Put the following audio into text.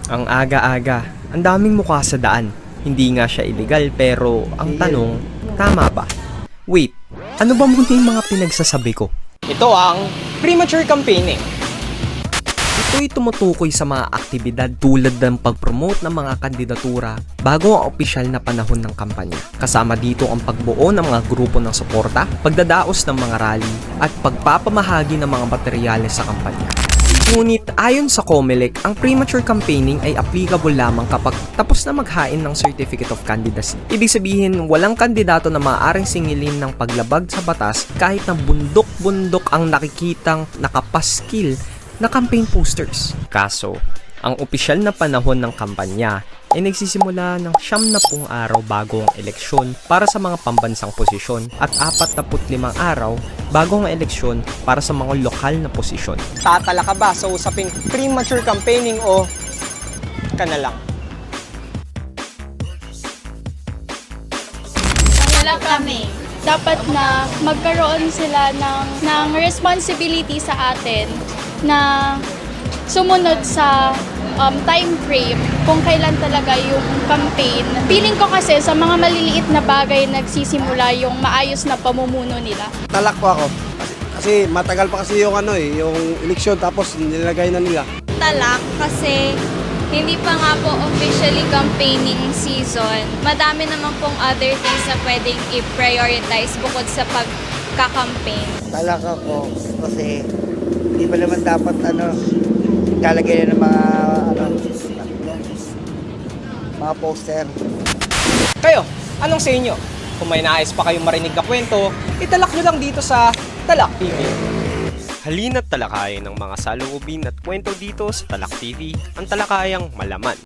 Ang aga-aga, ang daming mukha sa daan. Hindi nga siya illegal pero ang tanong, tama ba? Wait, ano ba muna yung mga pinagsasabi ko? Ito ang premature campaigning. Ito'y tumutukoy sa mga aktibidad tulad ng pag-promote ng mga kandidatura bago ang opisyal na panahon ng kampanya. Kasama dito ang pagbuo ng mga grupo ng suporta, pagdadaos ng mga rally, at pagpapamahagi ng mga materyales sa kampanya. Ngunit ayon sa COMELEC, ang premature campaigning ay applicable lamang kapag tapos na maghain ng Certificate of Candidacy. Ibig sabihin, walang kandidato na maaaring singilin ng paglabag sa batas kahit na bundok-bundok ang nakikitang nakapaskil na campaign posters. Kaso, ang opisyal na panahon ng kampanya ay nagsisimula ng 70 araw bago ang eleksyon para sa mga pambansang posisyon at 45 araw bago ang eleksyon para sa mga lokal na posisyon. Tatala ka ba sa usaping premature campaigning o ka na lang? Wala kami. Dapat na magkaroon sila ng responsibility sa atin na sumunod sa time frame kung kailan talaga yung campaign. Feeling ko kasi sa mga maliliit na bagay nagsisimula yung maayos na pamumuno nila. Talak po ako. Kasi matagal pa kasi yung yung eleksyon tapos nilagay na nila. Talak kasi hindi pa nga po officially campaigning season. Madami naman pong other things na pwedeng i-prioritize bukod sa pagka-campaign. Talak ako kasi hindi pa naman dapat lalagay ng mga poster. Kayo, anong sa inyo? Kung may nais pa kayong marinig na kwento, italak nyo lang dito sa Talak TV. Halina't talakayin ng mga saloobin at kwento dito sa Talak TV, ang talakayang malaman.